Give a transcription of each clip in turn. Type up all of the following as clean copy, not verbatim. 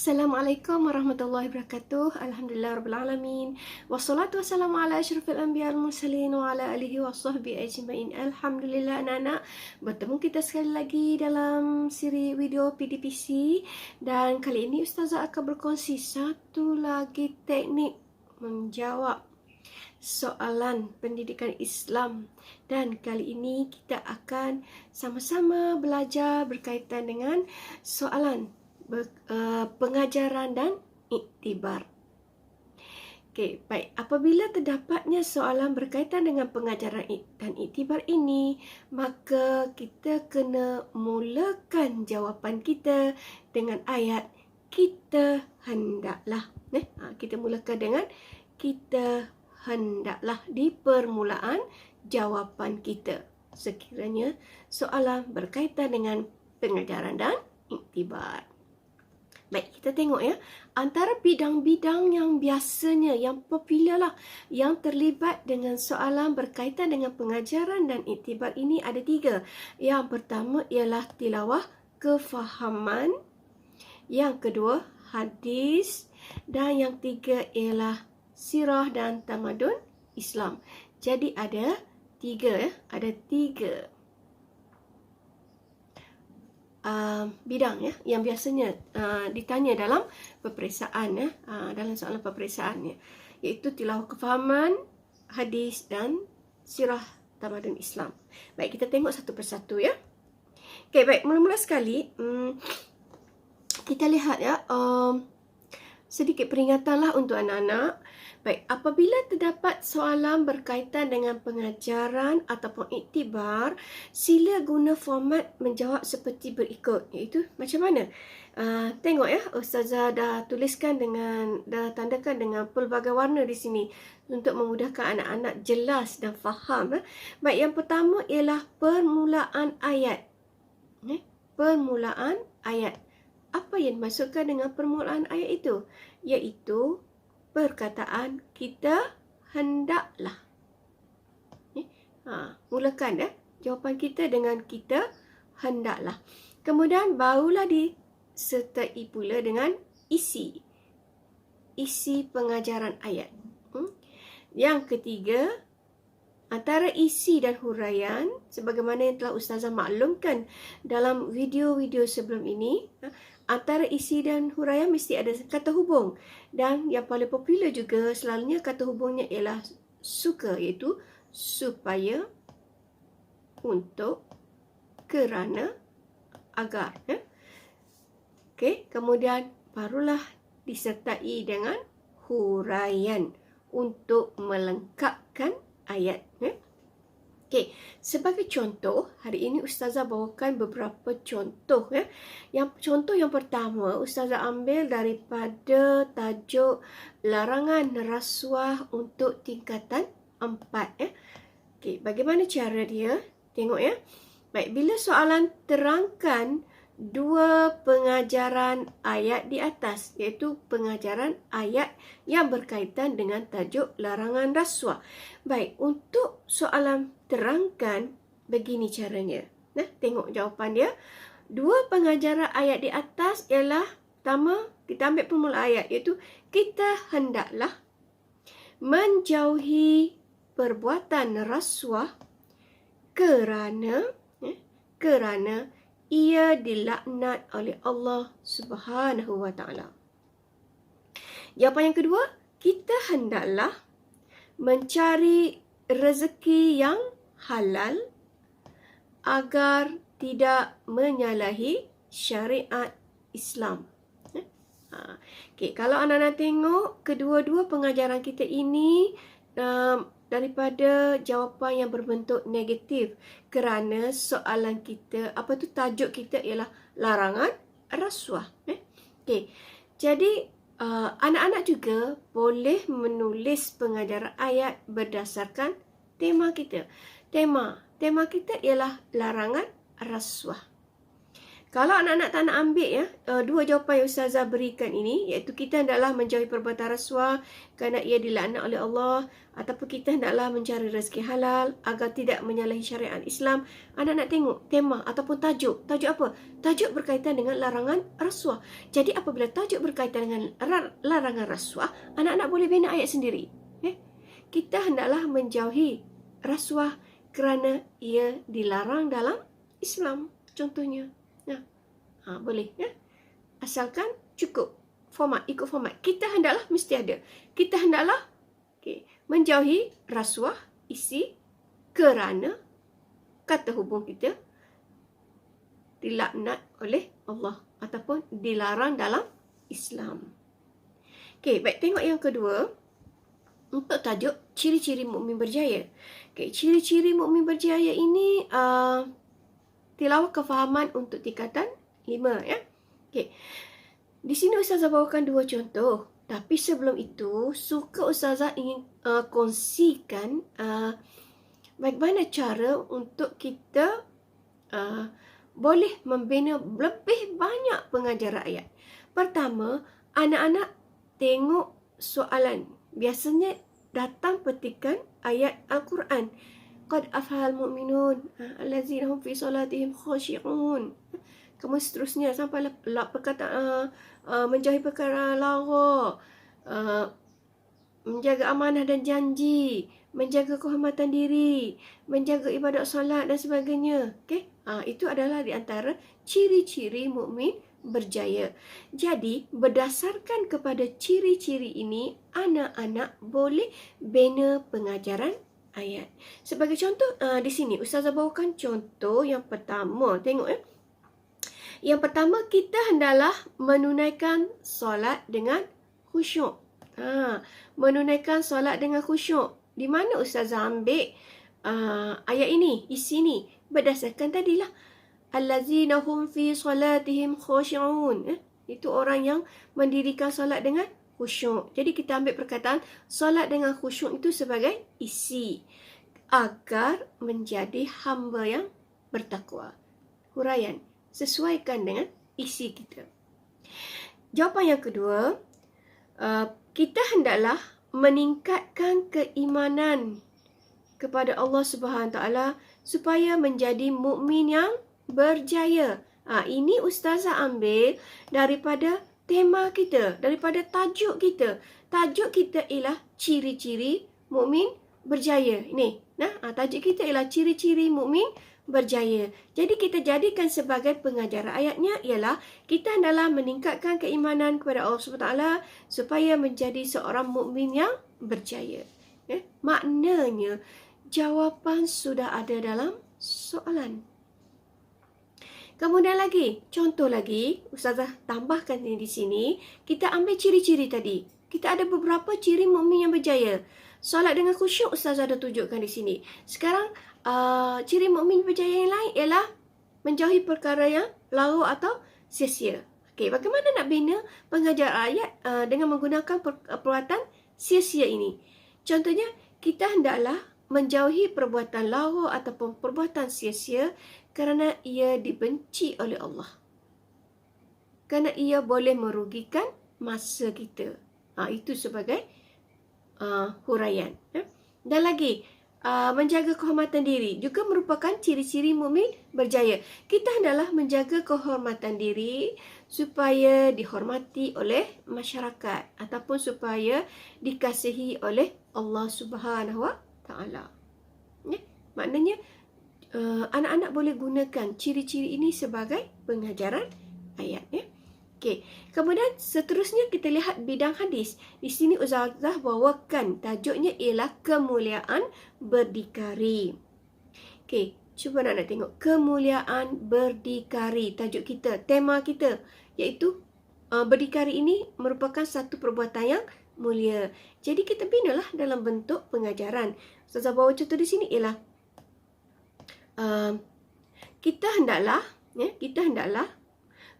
Assalamualaikum warahmatullahi wabarakatuh. Alhamdulillahirrabbilalamin. Wassalatu wassalamu ala asyrafil anbiya wal mursalin wa ala alihi wa sahbihi ajma'in. Alhamdulillah anak-anak, bertemu kita sekali lagi dalam siri video PDPC. Dan kali ini Ustazah akan berkongsi satu lagi teknik menjawab soalan pendidikan Islam. Dan kali ini kita akan sama-sama belajar berkaitan dengan soalan pengajaran dan iktibar. Okey, baik. Apabila terdapatnya soalan berkaitan dengan pengajaran dan iktibar ini, maka kita kena mulakan jawapan kita dengan ayat kita hendaklah. Kita mulakan dengan kita hendaklah di permulaan jawapan kita sekiranya soalan berkaitan dengan pengajaran dan iktibar. Baik, kita tengok ya. Antara bidang-bidang yang biasanya, yang popular lah, yang terlibat dengan soalan berkaitan dengan pengajaran dan iktibar ini ada 3. Yang pertama ialah tilawah kefahaman. Yang kedua, hadis. Dan yang 3 ialah sirah dan tamadun Islam. Jadi ada 3 ya. Ada 3. Bidang ya yang biasanya ditanya dalam peperiksaan ya, dalam soalan peperiksaan ya, iaitu tilawah kefahaman, hadis dan sirah tamadun Islam. Baik, kita tengok satu persatu ya. Okey, baik, mula-mula sekali kita lihat ya, sedikit peringatanlah untuk anak-anak. Baik, apabila terdapat soalan berkaitan dengan pengajaran ataupun iktibar, sila guna format menjawab seperti berikut, iaitu macam mana? Tengok ya, Ustazah dah tuliskan dah tandakan dengan pelbagai warna di sini untuk memudahkan anak-anak jelas dan faham. Baik, yang pertama ialah permulaan ayat. Permulaan ayat. Apa yang dimaksudkan dengan permulaan ayat itu? Iaitu perkataan kita hendaklah. Mulakan jawapan kita dengan kita hendaklah. Kemudian barulah disertai pula dengan isi pengajaran ayat. Yang ketiga, antara isi dan huraian, sebagaimana yang telah Ustazah maklumkan dalam video-video sebelum ini, antara isi dan huraian mesti ada kata hubung. Dan yang paling popular juga selalunya kata hubungnya ialah suka, iaitu supaya, untuk, kerana, agar. Okey, kemudian barulah disertai dengan huraian untuk melengkapkan ayat. Okey, sebagai contoh, hari ini Ustazah bawakan beberapa contoh ya. Contoh yang pertama, Ustazah ambil daripada tajuk larangan rasuah untuk tingkatan 4 ya. Okey, bagaimana cara dia? Tengok ya. Baik, bila soalan terangkan 2 pengajaran ayat di atas, iaitu pengajaran ayat yang berkaitan dengan tajuk larangan rasuah. Baik, untuk soalan terangkan, begini caranya. Tengok jawapan dia. 2 pengajaran ayat di atas ialah, pertama, kita ambil permulaan ayat, iaitu kita hendaklah menjauhi perbuatan rasuah kerana ia dilaknat oleh Allah Subhanahu wa Ta'ala. Jawapan yang kedua, kita hendaklah mencari rezeki yang halal agar tidak menyalahi syariat Islam. Okey, kalau anak-anak tengok kedua-dua pengajaran kita ini daripada jawapan yang berbentuk negatif, kerana soalan kita, tajuk kita ialah larangan rasuah. Okey, jadi anak-anak juga boleh menulis pengajaran ayat berdasarkan tema kita. Tema kita ialah larangan rasuah. Kalau anak-anak tak nak ambil ya, dua jawapan yang Ustazah berikan ini, iaitu kita hendaklah menjauhi perbuatan rasuah kerana ia dilaknat oleh Allah, ataupun kita hendaklah mencari rezeki halal agar tidak menyalahi syariat Islam. Anak-anak tengok tema ataupun tajuk. Tajuk apa? Tajuk berkaitan dengan larangan rasuah. Jadi apabila tajuk berkaitan dengan larangan rasuah, anak-anak boleh bina ayat sendiri. Kita hendaklah menjauhi rasuah kerana ia dilarang dalam Islam. Contohnya. Boleh ya. Asalkan cukup format, ikut format. Kita hendaklah mesti ada. Kita hendaklah menjauhi rasuah isi kerana kata hubung kita dilaknat oleh Allah ataupun dilarang dalam Islam. Baik, tengok yang kedua. Untuk tajuk ciri-ciri mukmin berjaya. Ciri-ciri mukmin berjaya ini tilawah kefahaman untuk tingkatan 5 ya. Di sini Ustazah bawakan 2 contoh. Tapi sebelum itu, suka Ustazah ingin kongsikan bagaimana cara untuk kita boleh membina lebih banyak pengajaran ayat. Pertama, anak-anak tengok soalan. Biasanya datang petikan ayat Al-Quran. Qad afhal mu'minun allazina hum fi salatihim khashi'un. Kemudian seterusnya sampai perkataan menjauhi perkara lara, menjaga amanah dan janji, menjaga kehormatan diri, menjaga ibadat solat dan sebagainya. Itu adalah di antara ciri-ciri mukmin berjaya. Jadi, berdasarkan kepada ciri-ciri ini, anak-anak boleh bina pengajaran ayat. Sebagai contoh, di sini Ustazah bawakan contoh yang pertama. Tengok ya. Yang pertama, kita hendaklah menunaikan solat dengan khusyuk. Menunaikan solat dengan khusyuk. Di mana Ustazah ambil ayat ini, isi ni? Berdasarkan tadilah. Allazina hum fi salatihim khashi'un. Itu orang yang mendirikan solat dengan khusyuk. Jadi kita ambil perkataan solat dengan khusyuk itu sebagai isi. Agar menjadi hamba yang bertakwa. Huraian. Sesuaikan dengan isi kita. Jawapan yang kedua, kita hendaklah meningkatkan keimanan kepada Allah Subhanahu Taala supaya menjadi mukmin yang berjaya. Ini Ustazah ambil daripada tema kita, daripada tajuk kita. Tajuk kita ialah ciri-ciri mukmin berjaya. Ini, tajuk kita ialah ciri-ciri mukmin berjaya. Jadi kita jadikan sebagai pengajaran ayatnya ialah kita hendaklah meningkatkan keimanan kepada Allah SWT supaya menjadi seorang mukmin yang berjaya. Maknanya jawapan sudah ada dalam soalan. Kemudian lagi, contoh lagi, Ustazah tambahkan di sini, kita ambil ciri-ciri tadi. Kita ada beberapa ciri mukmin yang berjaya. Solat dengan khusyuk Ustazah dah tunjukkan di sini. Sekarang ciri mukmin berjaya yang lain ialah menjauhi perkara yang lara atau sia-sia. Bagaimana nak bina pengajaran ayat dengan menggunakan perbuatan sia-sia ini? Contohnya, kita hendaklah menjauhi perbuatan lara ataupun perbuatan sia-sia kerana ia dibenci oleh Allah. Kerana ia boleh merugikan masa kita. Itu sebagai huraian. Dan lagi, menjaga kehormatan diri juga merupakan ciri-ciri mukmin berjaya. Kita hendaklah menjaga kehormatan diri supaya dihormati oleh masyarakat ataupun supaya dikasihi oleh Allah Subhanahu Wa Taala. Maknanya anak-anak boleh gunakan ciri-ciri ini sebagai pengajaran ayat. Kemudian seterusnya kita lihat bidang hadis. Di sini Ustazah bawakan tajuknya ialah kemuliaan berdikari. Cuba nak tengok kemuliaan berdikari. Tajuk kita, tema kita iaitu berdikari ini merupakan satu perbuatan yang mulia. Jadi kita binalah dalam bentuk pengajaran. Ustazah bawa contoh di sini ialah kita hendaklah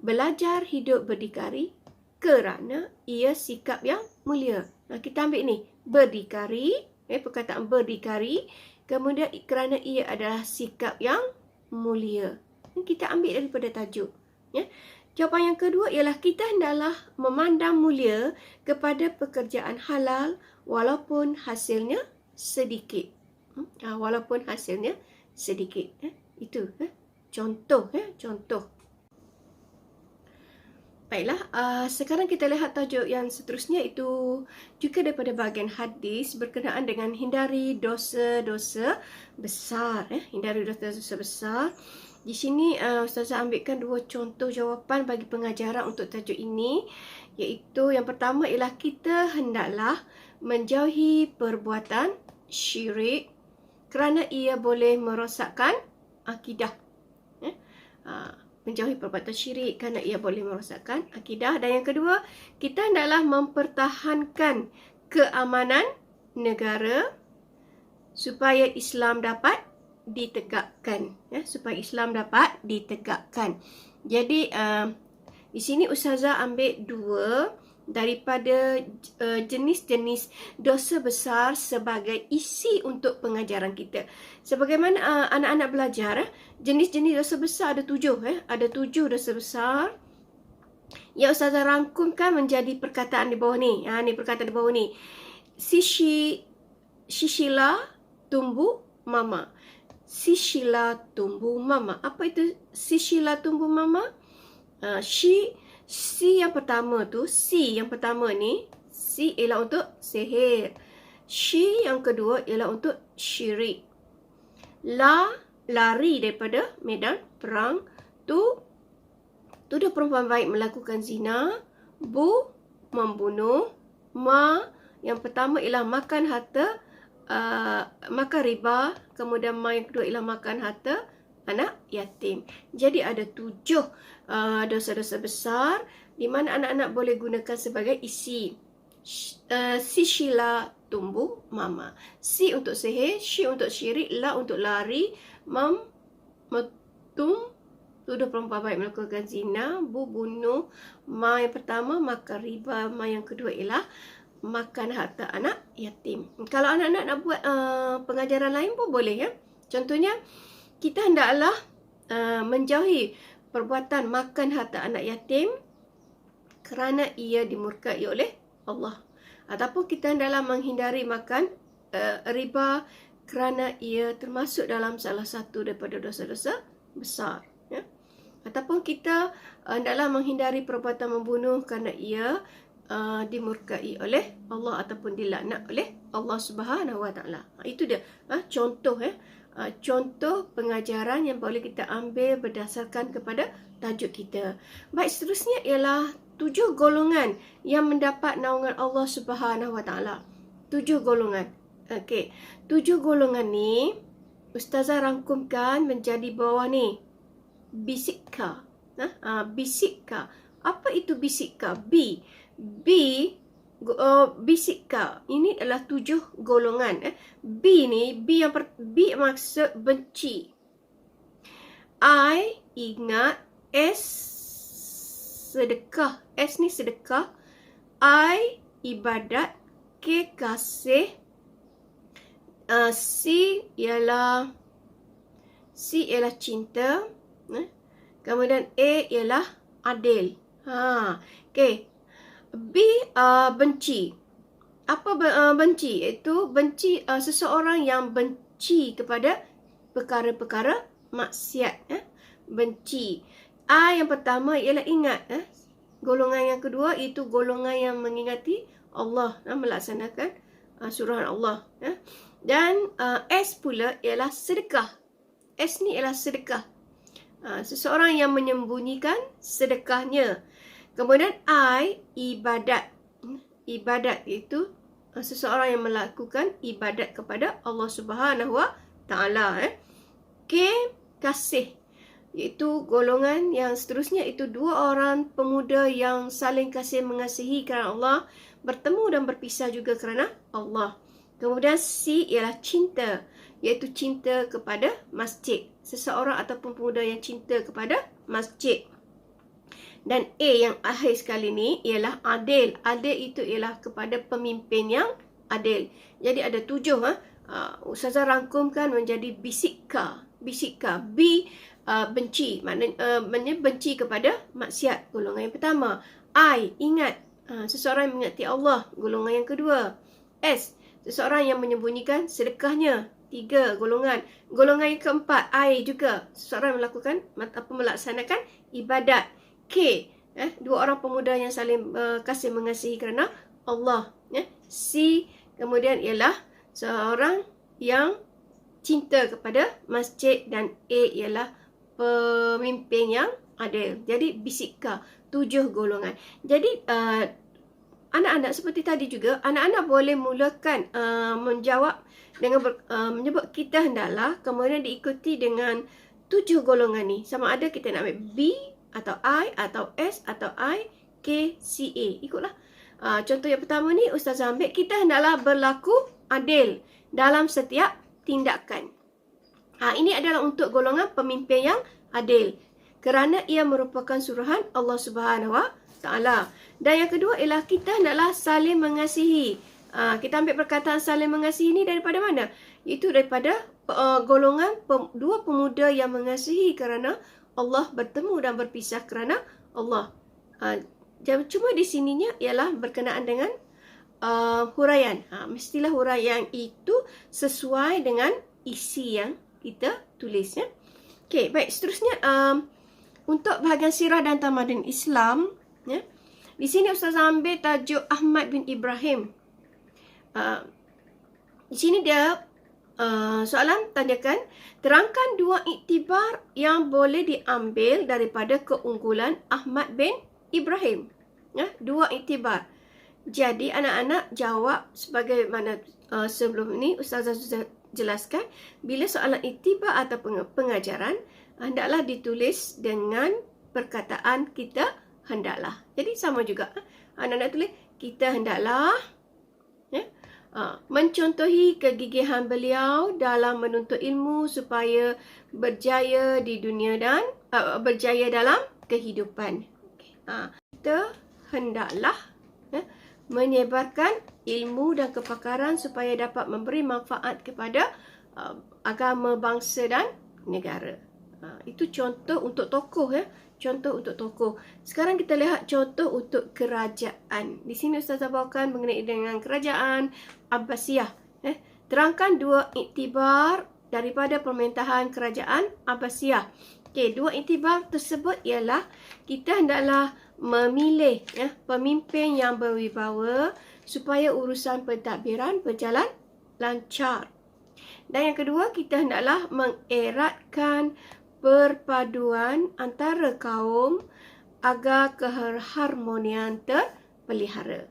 belajar hidup berdikari kerana ia sikap yang mulia. Kita ambil ni, berdikari, perkataan berdikari, kemudian kerana ia adalah sikap yang mulia. Kita ambil daripada tajuk. Ya. Jawapan yang kedua ialah kita hendaklah memandang mulia kepada pekerjaan halal walaupun hasilnya sedikit. Walaupun hasilnya sedikit. Itu contoh. Contoh. Baiklah, sekarang kita lihat tajuk yang seterusnya, itu juga daripada bahagian hadis berkenaan dengan hindari dosa-dosa besar. Hindari dosa-dosa besar. Di sini Ustazah ambilkan dua contoh jawapan bagi pengajaran untuk tajuk ini, iaitu yang pertama ialah kita hendaklah menjauhi perbuatan syirik kerana ia boleh merosakkan akidah. Menjauhi perbuatan syirik kerana ia boleh merosakkan akidah. Dan yang kedua, kita hendaklah mempertahankan keamanan negara supaya Islam dapat ditegakkan. Supaya Islam dapat ditegakkan. Jadi, di sini Ustazah ambil dua daripada jenis-jenis dosa besar sebagai isi untuk pengajaran kita. Sebagaimana anak-anak belajar, jenis-jenis dosa besar ada 7. Ada 7 dosa besar yang Ustazah rangkumkan menjadi perkataan di bawah ni. Ni perkataan di bawah ni. Sishila tumbuh mama. Sishila tumbuh mama. Apa itu sishila tumbuh mama? Si yang pertama tu, si yang pertama ni, si ialah untuk sihir. Shi yang kedua ialah untuk syirik. Lari daripada medan perang. Tuduh perempuan baik melakukan zina. Bu, membunuh. Ma, yang pertama ialah makan harta, makan riba. Kemudian ma yang kedua ialah makan harta anak yatim. Jadi ada 7 dosa-dosa besar di mana anak-anak boleh gunakan sebagai isi. Sishila tumbuh mama. Si untuk sihir, shi untuk syirik, la untuk lari, tuduh perempuan baik melakukan zina, bu bunuh, ma yang pertama makan riba, ma yang kedua ialah makan harta anak yatim. Kalau anak-anak nak buat pengajaran lain pun boleh. Contohnya, kita hendaklah menjauhi perbuatan makan harta anak yatim kerana ia dimurkai oleh Allah. Ataupun kita hendaklah menghindari makan riba kerana ia termasuk dalam salah satu daripada dosa-dosa besar. Ataupun kita hendaklah menghindari perbuatan membunuh kerana ia dimurkai oleh Allah ataupun dilaknat oleh Allah Subhanahu Wa Taala. Itu dia contoh. Contoh pengajaran yang boleh kita ambil berdasarkan kepada tajuk kita. Baik, seterusnya ialah 7 golongan yang mendapat naungan Allah Subhanahu Wa Taala. 7 golongan. Okey, 7 golongan ni Ustazah rangkumkan menjadi bawah ni. Bisikka. Bisikka. Apa itu bisikka? Bisikka. Ini adalah 7 golongan. B ni, B maksud benci. I ingat. S sedekah. S ni sedekah. I ibadat. K kasih. C ialah cinta. Kemudian A ialah adil. Okay. B benci. Apa benci? Itu benci seseorang yang benci kepada perkara-perkara maksiat. Benci. A yang pertama ialah ingat. Golongan yang kedua itu golongan yang mengingati Allah, melaksanakan suruhan Allah. Dan S pula ialah sedekah. S ni ialah sedekah. Seseorang yang menyembunyikan sedekahnya. Kemudian I, ibadat. Ibadat itu seseorang yang melakukan ibadat kepada Allah Subhanahu Wa Taala. K, kasih. Iaitu golongan yang seterusnya, itu 2 orang pemuda yang saling kasih mengasihi kerana Allah, bertemu dan berpisah juga kerana Allah. Kemudian C ialah cinta, iaitu cinta kepada masjid. Seseorang ataupun pemuda yang cinta kepada masjid. Dan A yang akhir sekali ni ialah adil. Adil itu ialah kepada pemimpin yang adil. Jadi ada 7. Ustazah rangkumkan menjadi bisikka. B benci, maknanya benci kepada maksiat, golongan yang pertama. I, ingat, seseorang yang mengingati Allah, golongan yang kedua. S, seseorang yang menyembunyikan sedekahnya, 3 golongan. Golongan yang keempat, I juga, seseorang yang melakukan atau melaksanakan ibadat. K, 2 orang pemuda yang saling kasih mengasihi kerana Allah. C, kemudian ialah seorang yang cinta kepada masjid, dan A ialah pemimpin yang adil. Jadi bisikah 7 golongan. Jadi anak-anak seperti tadi juga, anak-anak boleh mulakan menjawab dengan menyebut kita hendaklah, kemudian diikuti dengan 7 golongan ni. Sama ada kita nak ambil B atau I atau S atau I, K, C, A. Ikutlah. Contoh yang pertama ni Ustazah ambil, kita hendaklah berlaku adil dalam setiap tindakan. Ini adalah untuk golongan pemimpin yang adil, kerana ia merupakan suruhan Allah Subhanahu Wa Taala. Dan yang kedua ialah kita hendaklah saling mengasihi. Kita ambil perkataan saling mengasihi ni daripada mana? Itu daripada golongan 2 pemuda yang mengasihi kerana Allah, bertemu dan berpisah kerana Allah. Cuma di sininya ialah berkenaan dengan huraian. Mestilah huraian itu sesuai dengan isi yang kita tulis. Okey, baik. Seterusnya untuk bahagian sirah dan tamadun Islam, di sini Ustazah ambil tajuk Ahmad bin Ibrahim. Di sini dia soalan tanyakan, terangkan 2 iktibar yang boleh diambil daripada keunggulan Ahmad bin Ibrahim. 2 iktibar. Jadi anak-anak jawab sebagaimana sebelum ni Ustazah sudah jelaskan. Bila soalan iktibar atau pengajaran, hendaklah ditulis dengan perkataan kita hendaklah. Jadi sama juga, anak-anak tulis kita hendaklah mencontohi kegigihan beliau dalam menuntut ilmu supaya berjaya di dunia dan berjaya dalam kehidupan. Kita hendaklah menyebarkan ilmu dan kepakaran supaya dapat memberi manfaat kepada agama, bangsa dan negara. Itu contoh untuk tokoh. Contoh untuk tokoh. Sekarang kita lihat contoh untuk kerajaan. Di sini Ustazah bawakan mengenai dengan kerajaan Abbasiyah. Terangkan 2 iktibar daripada pemerintahan kerajaan Abbasiyah. Okey, 2 iktibar tersebut ialah kita hendaklah memilih pemimpin yang berwibawa supaya urusan pentadbiran berjalan lancar. Dan yang kedua, kita hendaklah mengeratkan perpaduan antara kaum agar keharmonian terpelihara.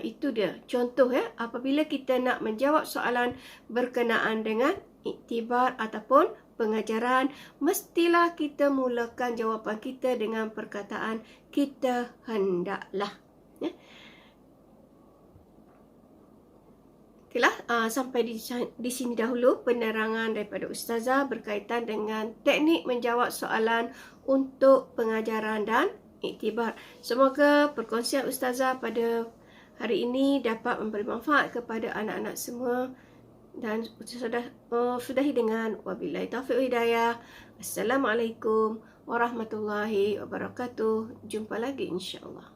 Itu dia contoh apabila kita nak menjawab soalan berkenaan dengan iktibar ataupun pengajaran, mestilah kita mulakan jawapan kita dengan perkataan kita hendaklah. Okeylah, sampai di sini dahulu penerangan daripada Ustazah berkaitan dengan teknik menjawab soalan untuk pengajaran dan iktibar. Semoga perkongsian Ustazah pada hari ini dapat memberi manfaat kepada anak-anak semua. Dan sudahi dengan wabillahi taufiq wa hidayah. Assalamualaikum warahmatullahi wabarakatuh. Jumpa lagi insya-Allah.